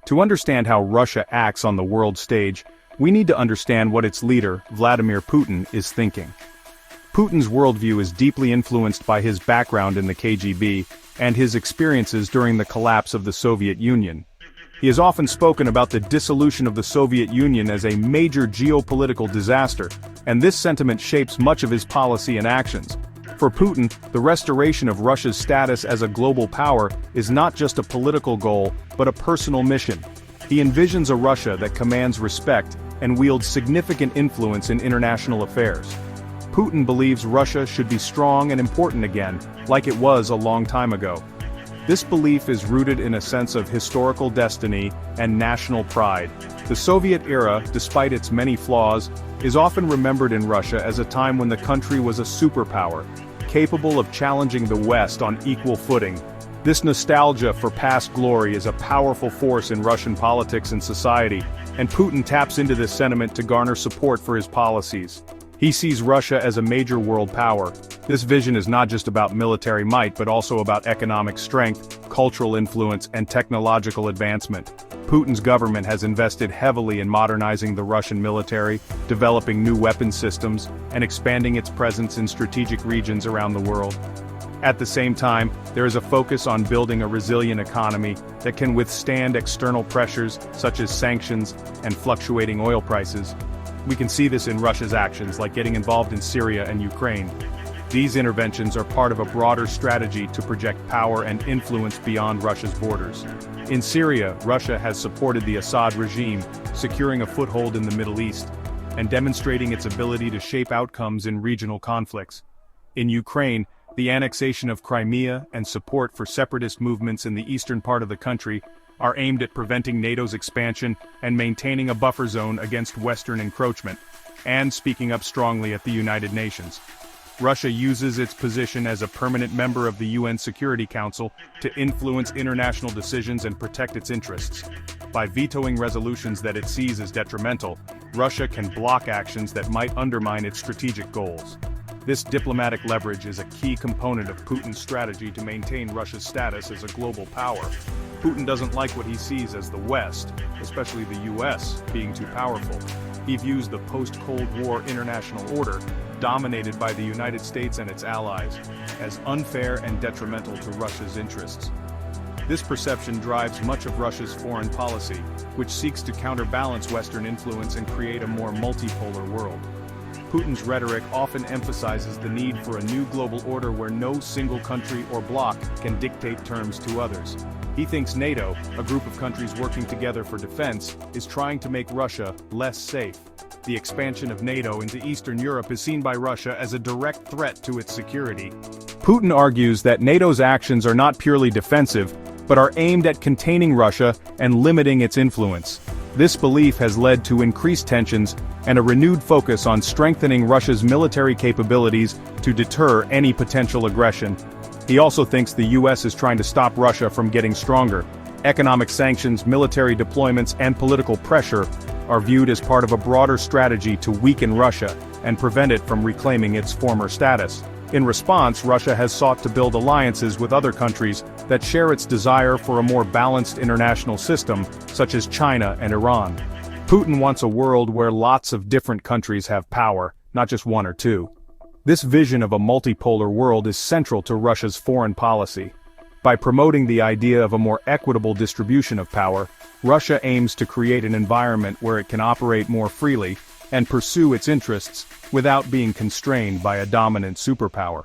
To understand how Russia acts on the world stage, we need to understand what its leader, Vladimir Putin, is thinking. Putin's worldview is deeply influenced by his background in the KGB and his experiences during the collapse of the Soviet Union. He has often spoken about the dissolution of the Soviet Union as a major geopolitical disaster, and this sentiment shapes much of his policy and actions. For Putin, the restoration of Russia's status as a global power is not just a political goal, but a personal mission. He envisions a Russia that commands respect and wields significant influence in international affairs. Putin believes Russia should be strong and important again, like it was a long time ago. This belief is rooted in a sense of historical destiny and national pride. The Soviet era, despite its many flaws, is often remembered in Russia as a time when the country was a superpower, capable of challenging the West on equal footing. This nostalgia for past glory is a powerful force in Russian politics and society, and Putin taps into this sentiment to garner support for his policies. He sees Russia as a major world power. This vision is not just about military might but also about economic strength, cultural influence, and technological advancement. Putin's government has invested heavily in modernizing the Russian military, developing new weapon systems, and expanding its presence in strategic regions around the world. At the same time, there is a focus on building a resilient economy that can withstand external pressures such as sanctions and fluctuating oil prices. We can see this in Russia's actions, like getting involved in Syria and Ukraine. These interventions are part of a broader strategy to project power and influence beyond Russia's borders. In Syria, Russia has supported the Assad regime, securing a foothold in the Middle East, and demonstrating its ability to shape outcomes in regional conflicts. In Ukraine, the annexation of Crimea and support for separatist movements in the eastern part of the country are aimed at preventing NATO's expansion and maintaining a buffer zone against Western encroachment, and speaking up strongly at the United Nations. Russia uses its position as a permanent member of the UN Security Council to influence international decisions and protect its interests. By vetoing resolutions that it sees as detrimental, Russia can block actions that might undermine its strategic goals. This diplomatic leverage is a key component of Putin's strategy to maintain Russia's status as a global power. Putin doesn't like what he sees as the West, especially the US, being too powerful. He views the post-Cold War international order, dominated by the United States and its allies, as unfair and detrimental to Russia's interests. This perception drives much of Russia's foreign policy, which seeks to counterbalance Western influence and create a more multipolar world. Putin's rhetoric often emphasizes the need for a new global order where no single country or bloc can dictate terms to others. He thinks NATO, a group of countries working together for defense, is trying to make Russia less safe. The expansion of NATO into Eastern Europe is seen by Russia as a direct threat to its security. Putin argues that NATO's actions are not purely defensive, but are aimed at containing Russia and limiting its influence. This belief has led to increased tensions and a renewed focus on strengthening Russia's military capabilities to deter any potential aggression. He also thinks the US is trying to stop Russia from getting stronger. Economic sanctions, military deployments, and political pressure are viewed as part of a broader strategy to weaken Russia and prevent it from reclaiming its former status. In response, Russia has sought to build alliances with other countries that share its desire for a more balanced international system, such as China and Iran. Putin wants a world where lots of different countries have power, not just one or two. This vision of a multipolar world is central to Russia's foreign policy. By promoting the idea of a more equitable distribution of power, Russia aims to create an environment where it can operate more freely and pursue its interests without being constrained by a dominant superpower.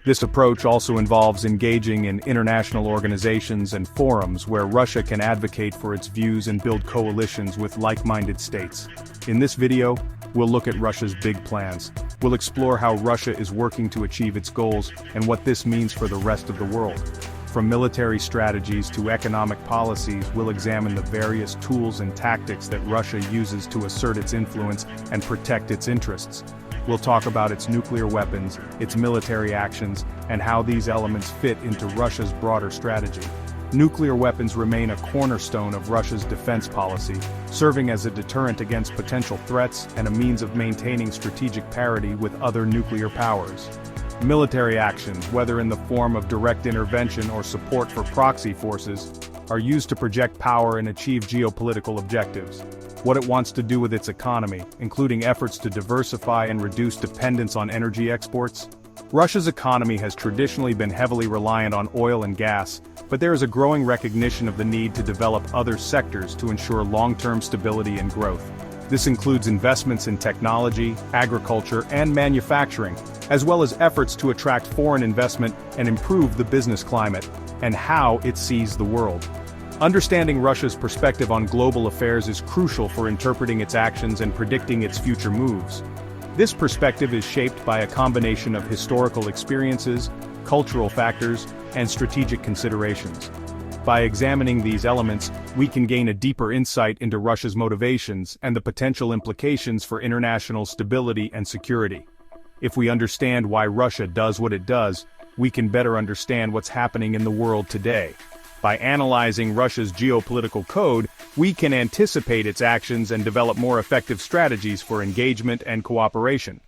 This approach also involves engaging in international organizations and forums where Russia can advocate for its views and build coalitions with like-minded states. In this video, we'll look at Russia's big plans. We'll explore how Russia is working to achieve its goals and what this means for the rest of the world. From military strategies to economic policies, we'll examine the various tools and tactics that Russia uses to assert its influence and protect its interests. We'll talk about its nuclear weapons, its military actions, and how these elements fit into Russia's broader strategy. Nuclear weapons remain a cornerstone of Russia's defense policy, serving as a deterrent against potential threats and a means of maintaining strategic parity with other nuclear powers. Military actions, whether in the form of direct intervention or support for proxy forces, are used to project power and achieve geopolitical objectives. What it wants to do with its economy, including efforts to diversify and reduce dependence on energy exports. Russia's economy has traditionally been heavily reliant on oil and gas, but there is a growing recognition of the need to develop other sectors to ensure long-term stability and growth. This includes investments in technology, agriculture, and manufacturing, as well as efforts to attract foreign investment and improve the business climate, and how it sees the world. Understanding Russia's perspective on global affairs is crucial for interpreting its actions and predicting its future moves. This perspective is shaped by a combination of historical experiences, cultural factors, and strategic considerations. By examining these elements, we can gain a deeper insight into Russia's motivations and the potential implications for international stability and security. If we understand why Russia does what it does, we can better understand what's happening in the world today. By analyzing Russia's geopolitical code, we can anticipate its actions and develop more effective strategies for engagement and cooperation.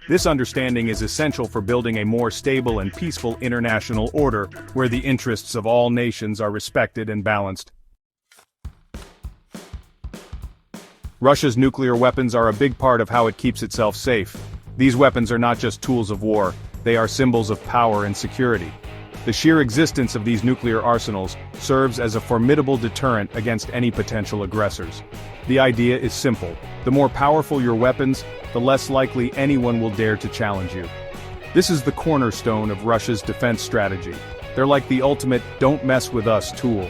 This understanding is essential for building a more stable and peaceful international order, where the interests of all nations are respected and balanced. Russia's nuclear weapons are a big part of how it keeps itself safe. These weapons are not just tools of war, they are symbols of power and security. The sheer existence of these nuclear arsenals serves as a formidable deterrent against any potential aggressors. The idea is simple: the more powerful your weapons, the less likely anyone will dare to challenge you. This is the cornerstone of Russia's defense strategy. They're like the ultimate "don't mess with us" tool.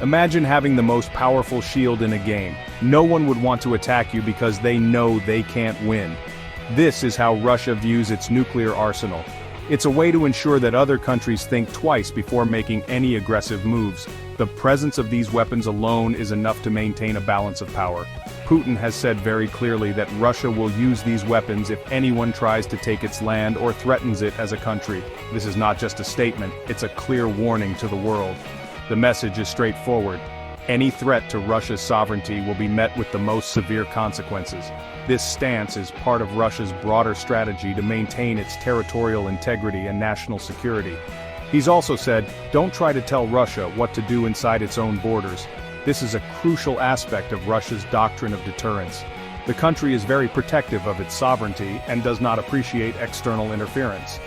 Imagine having the most powerful shield in a game. No one would want to attack you because they know they can't win. This is how Russia views its nuclear arsenal. It's a way to ensure that other countries think twice before making any aggressive moves. The presence of these weapons alone is enough to maintain a balance of power. Putin has said very clearly that Russia will use these weapons if anyone tries to take its land or threatens it as a country. This is not just a statement, it's a clear warning to the world. The message is straightforward. Any threat to Russia's sovereignty will be met with the most severe consequences. This stance is part of Russia's broader strategy to maintain its territorial integrity and national security. He's also said, don't try to tell Russia what to do inside its own borders. This is a crucial aspect of Russia's doctrine of deterrence. The country is very protective of its sovereignty and does not appreciate external interference.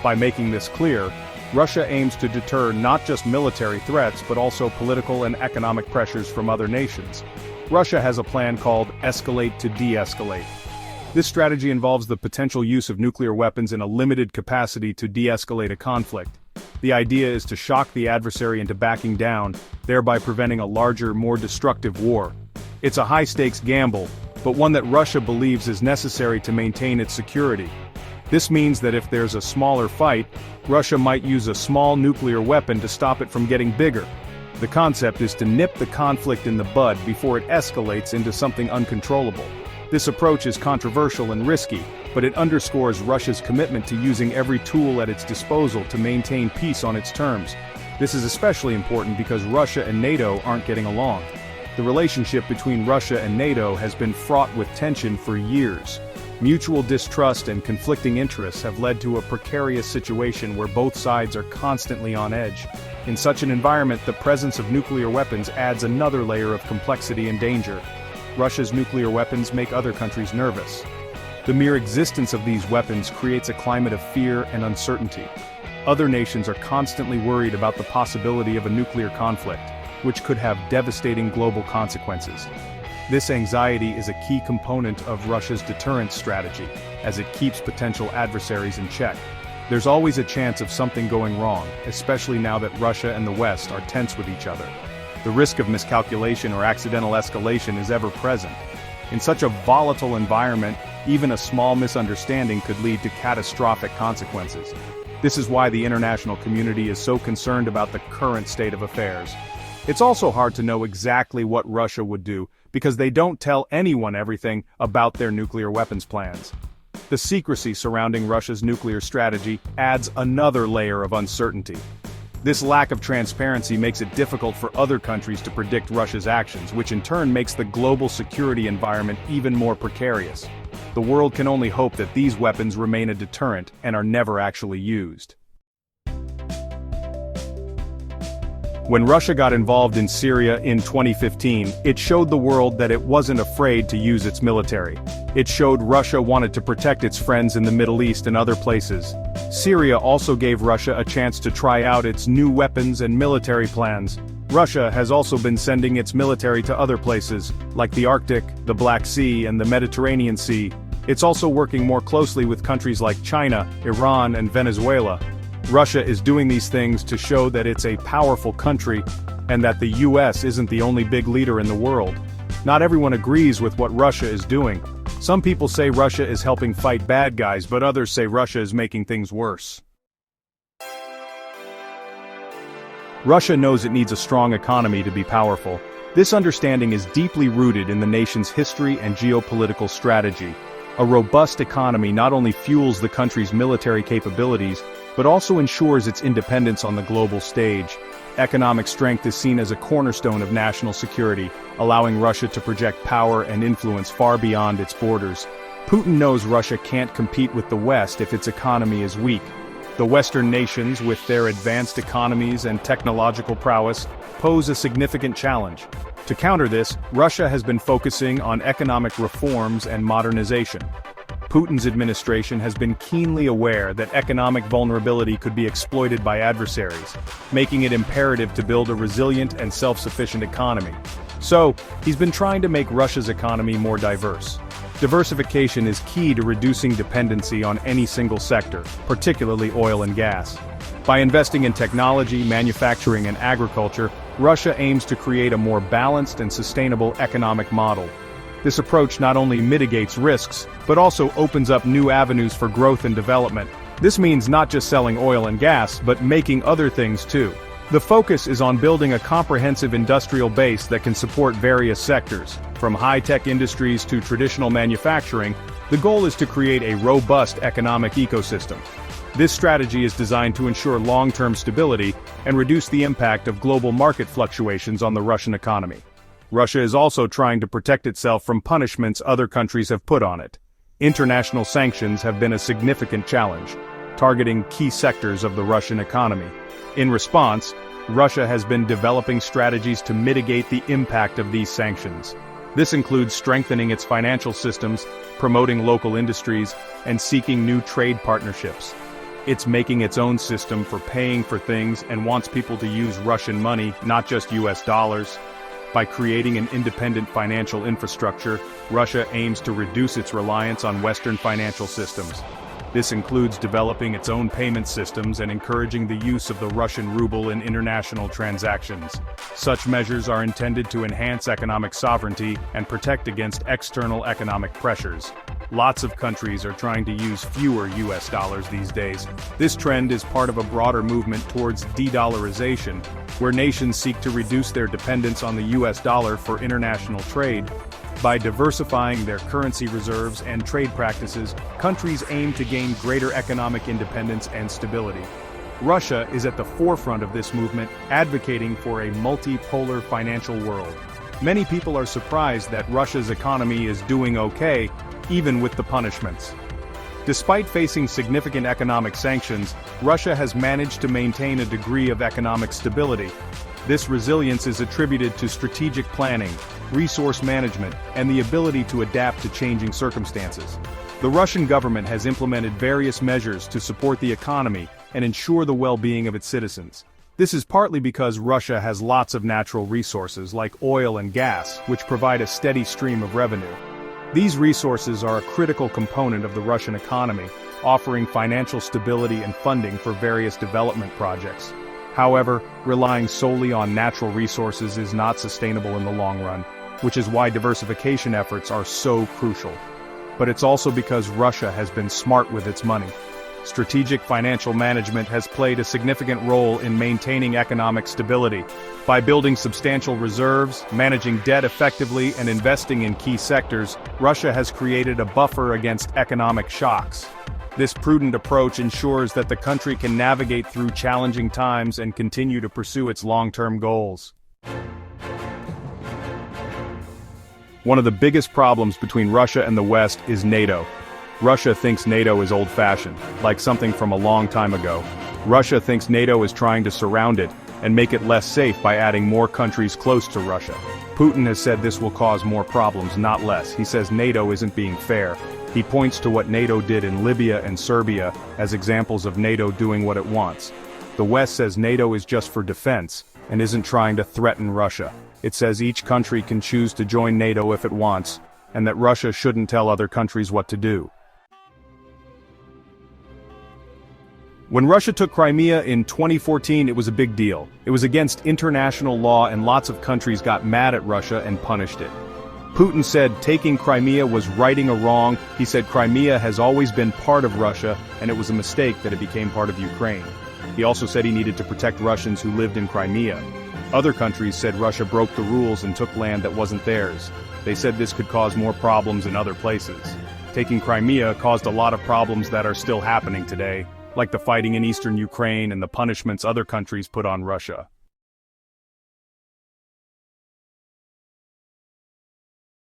By making this clear, Russia aims to deter not just military threats but also political and economic pressures from other nations. Russia has a plan called escalate to de-escalate. This strategy involves the potential use of nuclear weapons in a limited capacity to de-escalate a conflict. The idea is to shock the adversary into backing down, thereby preventing a larger, more destructive war. It's a high-stakes gamble, but one that Russia believes is necessary to maintain its security. This means that if there's a smaller fight, Russia might use a small nuclear weapon to stop it from getting bigger. The concept is to nip the conflict in the bud before it escalates into something uncontrollable. This approach is controversial and risky, but it underscores Russia's commitment to using every tool at its disposal to maintain peace on its terms. This is especially important because Russia and NATO aren't getting along. The relationship between Russia and NATO has been fraught with tension for years. Mutual distrust and conflicting interests have led to a precarious situation where both sides are constantly on edge. In such an environment, the presence of nuclear weapons adds another layer of complexity and danger. Russia's nuclear weapons make other countries nervous. The mere existence of these weapons creates a climate of fear and uncertainty. Other nations are constantly worried about the possibility of a nuclear conflict, which could have devastating global consequences. This anxiety is a key component of Russia's deterrence strategy, as it keeps potential adversaries in check. There's always a chance of something going wrong, especially now that Russia and the West are tense with each other. The risk of miscalculation or accidental escalation is ever present. In such a volatile environment, even a small misunderstanding could lead to catastrophic consequences. This is why the international community is so concerned about the current state of affairs. It's also hard to know exactly what Russia would do, because they don't tell anyone everything about their nuclear weapons plans. The secrecy surrounding Russia's nuclear strategy adds another layer of uncertainty. This lack of transparency makes it difficult for other countries to predict Russia's actions, which in turn makes the global security environment even more precarious. The world can only hope that these weapons remain a deterrent and are never actually used. When Russia got involved in Syria in 2015, it showed the world that it wasn't afraid to use its military. It showed Russia wanted to protect its friends in the Middle East and other places. Syria also gave Russia a chance to try out its new weapons and military plans. Russia has also been sending its military to other places, like the Arctic, the Black Sea and the Mediterranean Sea. It's also working more closely with countries like China, Iran and Venezuela. Russia is doing these things to show that it's a powerful country, and that the US isn't the only big leader in the world. Not everyone agrees with what Russia is doing. Some people say Russia is helping fight bad guys, but others say Russia is making things worse. Russia knows it needs a strong economy to be powerful. This understanding is deeply rooted in the nation's history and geopolitical strategy. A robust economy not only fuels the country's military capabilities, but also ensures its independence on the global stage. Economic strength is seen as a cornerstone of national security, allowing Russia to project power and influence far beyond its borders. Putin knows Russia can't compete with the West if its economy is weak. The Western nations, with their advanced economies and technological prowess, pose a significant challenge. To counter this, Russia has been focusing on economic reforms and modernization. Putin's administration has been keenly aware that economic vulnerability could be exploited by adversaries, making it imperative to build a resilient and self-sufficient economy. So, he's been trying to make Russia's economy more diverse. Diversification is key to reducing dependency on any single sector, particularly oil and gas. By investing in technology, manufacturing and agriculture, Russia aims to create a more balanced and sustainable economic model. This approach not only mitigates risks, but also opens up new avenues for growth and development. This means not just selling oil and gas, but making other things too. The focus is on building a comprehensive industrial base that can support various sectors. From high-tech industries to traditional manufacturing, the goal is to create a robust economic ecosystem. This strategy is designed to ensure long-term stability and reduce the impact of global market fluctuations on the Russian economy. Russia is also trying to protect itself from punishments other countries have put on it. International sanctions have been a significant challenge, targeting key sectors of the Russian economy. In response, Russia has been developing strategies to mitigate the impact of these sanctions. This includes strengthening its financial systems, promoting local industries, and seeking new trade partnerships. It's making its own system for paying for things and wants people to use Russian money, not just US dollars. By creating an independent financial infrastructure, Russia aims to reduce its reliance on Western financial systems. This includes developing its own payment systems and encouraging the use of the Russian ruble in international transactions. Such measures are intended to enhance economic sovereignty and protect against external economic pressures. Lots of countries are trying to use fewer US dollars these days. This trend is part of a broader movement towards de-dollarization, where nations seek to reduce their dependence on the US dollar for international trade. By diversifying their currency reserves and trade practices, countries aim to gain greater economic independence and stability. Russia is at the forefront of this movement, advocating for a multipolar financial world. Many people are surprised that Russia's economy is doing okay, even with the punishments. Despite facing significant economic sanctions, Russia has managed to maintain a degree of economic stability. This resilience is attributed to strategic planning, resource management, and the ability to adapt to changing circumstances. The Russian government has implemented various measures to support the economy and ensure the well-being of its citizens. This is partly because Russia has lots of natural resources like oil and gas, which provide a steady stream of revenue. These resources are a critical component of the Russian economy, offering financial stability and funding for various development projects. However, relying solely on natural resources is not sustainable in the long run, which is why diversification efforts are so crucial. But it's also because Russia has been smart with its money. Strategic financial management has played a significant role in maintaining economic stability. By building substantial reserves, managing debt effectively, and investing in key sectors, Russia has created a buffer against economic shocks. This prudent approach ensures that the country can navigate through challenging times and continue to pursue its long-term goals. One of the biggest problems between Russia and the West is NATO. Russia thinks NATO is old-fashioned, like something from a long time ago. Russia thinks NATO is trying to surround it, and make it less safe by adding more countries close to Russia. Putin has said this will cause more problems, not less. He says NATO isn't being fair. He points to what NATO did in Libya and Serbia as examples of NATO doing what it wants. The West says NATO is just for defense, and isn't trying to threaten Russia. It says each country can choose to join NATO if it wants, and that Russia shouldn't tell other countries what to do. When Russia took Crimea in 2014, it was a big deal. It was against international law and lots of countries got mad at Russia and punished it. Putin said taking Crimea was righting a wrong. He said Crimea has always been part of Russia, and it was a mistake that it became part of Ukraine. He also said he needed to protect Russians who lived in Crimea. Other countries said Russia broke the rules and took land that wasn't theirs. They said this could cause more problems in other places. Taking Crimea caused a lot of problems that are still happening today, like the fighting in eastern Ukraine and the punishments other countries put on Russia.